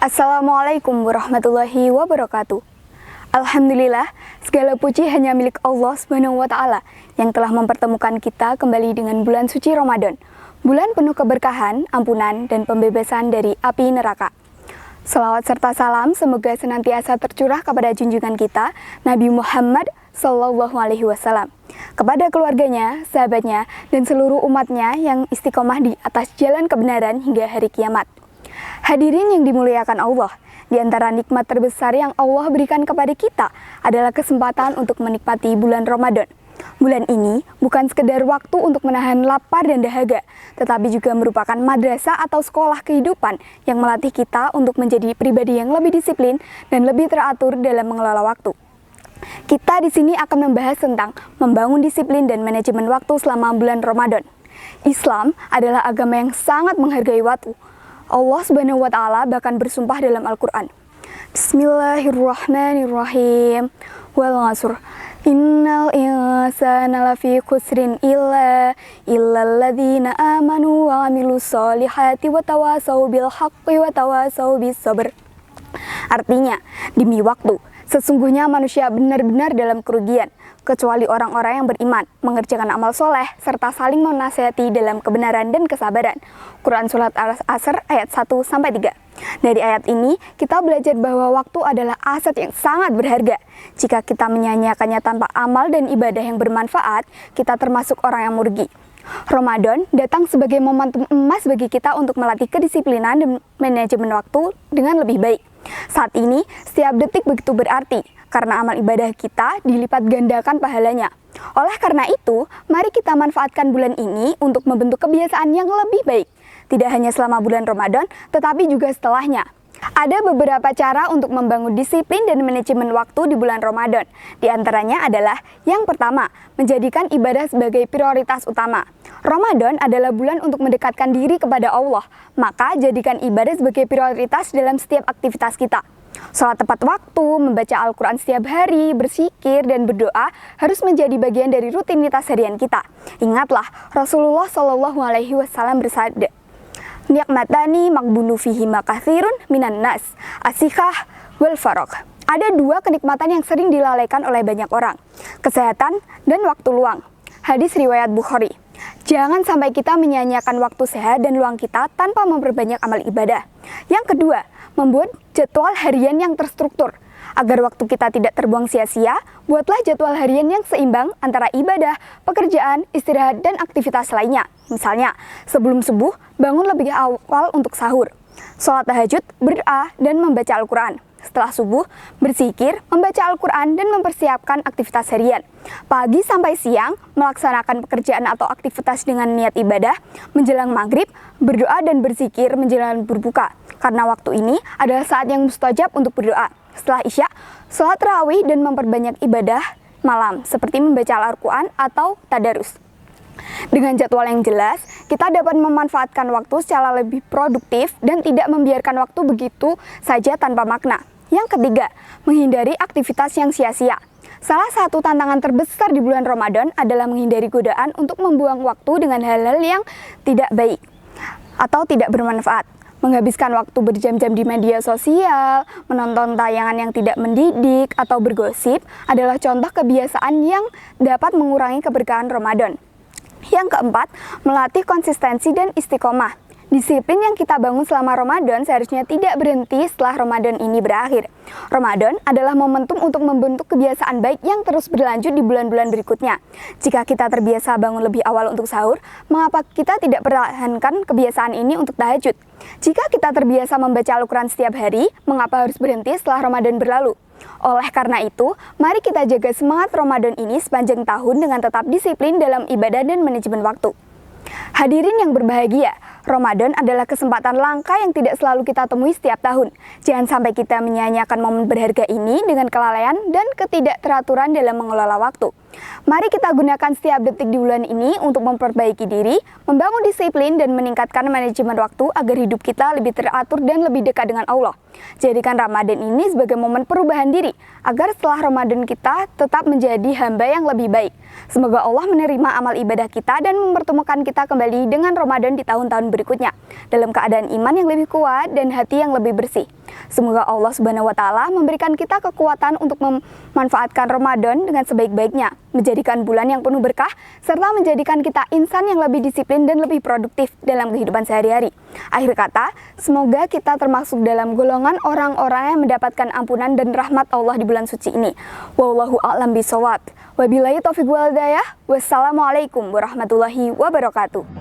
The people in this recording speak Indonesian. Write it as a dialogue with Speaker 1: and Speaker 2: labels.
Speaker 1: Assalamualaikum warahmatullahi wabarakatuh. Alhamdulillah, segala puji hanya milik Allah Subhanahu wa Ta'ala yang telah mempertemukan kita kembali dengan bulan suci Ramadan, bulan penuh keberkahan, ampunan, dan pembebasan dari api neraka. Salawat serta salam semoga senantiasa tercurah kepada junjungan kita, Nabi Muhammad SAW, kepada keluarganya, sahabatnya, dan seluruh umatnya yang istiqomah di atas jalan kebenaran hingga hari kiamat. Hadirin yang dimuliakan Allah, di antara nikmat terbesar yang Allah berikan kepada kita adalah kesempatan untuk menikmati bulan Ramadan. Bulan ini bukan sekedar waktu untuk menahan lapar dan dahaga, tetapi juga merupakan madrasah atau sekolah kehidupan yang melatih kita untuk menjadi pribadi yang lebih disiplin dan lebih teratur dalam mengelola waktu. Kita di sini akan membahas tentang membangun disiplin dan manajemen waktu selama bulan Ramadan. Islam adalah agama yang sangat menghargai waktu. Allah Subhanahu wa Ta'ala bahkan bersumpah dalam Al-Quran. Bismillahirrahmanirrahim. Wal 'ashr. Innal insana lafi khusrin illa alladzina amanu wa 'amilus solihati wa tawasau bil haqqi wa tawasau bis sabr. Artinya, demi waktu, sesungguhnya manusia benar-benar dalam kerugian, kecuali orang-orang yang beriman, mengerjakan amal soleh, serta saling menasihati dalam kebenaran dan kesabaran. Quran Surat Al-Asr ayat 1-3. Dari ayat ini, kita belajar bahwa waktu adalah aset yang sangat berharga. Jika kita menyia-nyiakannya tanpa amal dan ibadah yang bermanfaat, kita termasuk orang yang merugi. Ramadan datang sebagai momentum emas bagi kita untuk melatih kedisiplinan dan manajemen waktu dengan lebih baik. Saat ini, setiap detik begitu berarti, karena amal ibadah kita dilipat gandakan pahalanya. Oleh karena itu, mari kita manfaatkan bulan ini untuk membentuk kebiasaan yang lebih baik. Tidak hanya selama bulan Ramadan, tetapi juga setelahnya. Ada beberapa cara untuk membangun disiplin dan manajemen waktu di bulan Ramadan. Di antaranya adalah yang pertama, menjadikan ibadah sebagai prioritas utama. Ramadan adalah bulan untuk mendekatkan diri kepada Allah, maka jadikan ibadah sebagai prioritas dalam setiap aktivitas kita. Sholat tepat waktu, membaca Al-Quran setiap hari, berzikir, dan berdoa harus menjadi bagian dari rutinitas harian kita. Ingatlah, Rasulullah SAW bersabda, "Ni'matani maghbunu fihi makathirun minan nas, asikah wal farok." Ada dua kenikmatan yang sering dilalaikan oleh banyak orang, kesehatan dan waktu luang. Hadis riwayat Bukhari. Jangan sampai kita menyia-nyiakan waktu sehat dan luang kita tanpa memperbanyak amal ibadah. Yang kedua, membuat jadwal harian yang terstruktur. Agar waktu kita tidak terbuang sia-sia, buatlah jadwal harian yang seimbang antara ibadah, pekerjaan, istirahat, dan aktivitas lainnya. Misalnya, sebelum subuh, bangun lebih awal untuk sahur. Sholat tahajud, berdoa, dan membaca Al-Quran. Setelah subuh, berzikir, membaca Al-Quran, dan mempersiapkan aktivitas harian. Pagi sampai siang, melaksanakan pekerjaan atau aktivitas dengan niat ibadah. Menjelang maghrib, berdoa dan berzikir menjelang berbuka. Karena waktu ini adalah saat yang mustajab untuk berdoa. Setelah Isya, sholat tarawih dan memperbanyak ibadah malam, seperti membaca Al-Quran atau tadarus. Dengan jadwal yang jelas, kita dapat memanfaatkan waktu secara lebih produktif dan tidak membiarkan waktu begitu saja tanpa makna. Yang ketiga, menghindari aktivitas yang sia-sia. Salah satu tantangan terbesar di bulan Ramadan adalah menghindari godaan untuk membuang waktu dengan hal-hal yang tidak baik atau tidak bermanfaat. Menghabiskan waktu berjam-jam di media sosial, menonton tayangan yang tidak mendidik, atau bergosip adalah contoh kebiasaan yang dapat mengurangi keberkahan Ramadan. Yang keempat, melatih konsistensi dan istiqomah. Disiplin yang kita bangun selama Ramadan seharusnya tidak berhenti setelah Ramadan ini berakhir. Ramadan adalah momentum untuk membentuk kebiasaan baik yang terus berlanjut di bulan-bulan berikutnya. Jika kita terbiasa bangun lebih awal untuk sahur, mengapa kita tidak pertahankan kebiasaan ini untuk tahajud? Jika kita terbiasa membaca Al-Quran setiap hari, mengapa harus berhenti setelah Ramadan berlalu? Oleh karena itu, mari kita jaga semangat Ramadan ini sepanjang tahun dengan tetap disiplin dalam ibadah dan manajemen waktu. Hadirin yang berbahagia, Ramadan adalah kesempatan langka yang tidak selalu kita temui setiap tahun. Jangan sampai kita menyia-nyiakan momen berharga ini dengan kelalaian dan ketidakteraturan dalam mengelola waktu. Mari kita gunakan setiap detik di bulan ini untuk memperbaiki diri, membangun disiplin, dan meningkatkan manajemen waktu agar hidup kita lebih teratur dan lebih dekat dengan Allah. Jadikan Ramadan ini sebagai momen perubahan diri, agar setelah Ramadan kita tetap menjadi hamba yang lebih baik. Semoga Allah menerima amal ibadah kita dan mempertemukan kita kembali dengan Ramadan di tahun-tahun berikutnya, dalam keadaan iman yang lebih kuat dan hati yang lebih bersih. Semoga Allah Subhanahu wa Ta'ala memberikan kita kekuatan untuk memanfaatkan Ramadan dengan sebaik-baiknya, menjadikan bulan yang penuh berkah, serta menjadikan kita insan yang lebih disiplin dan lebih produktif dalam kehidupan sehari-hari. Akhir kata, semoga kita termasuk dalam golongan orang-orang yang mendapatkan ampunan dan rahmat Allah di bulan suci ini. Wallahu a'lam bishawab. Wabillahi taufiq wal hidayah. Wassalamualaikum warahmatullahi wabarakatuh.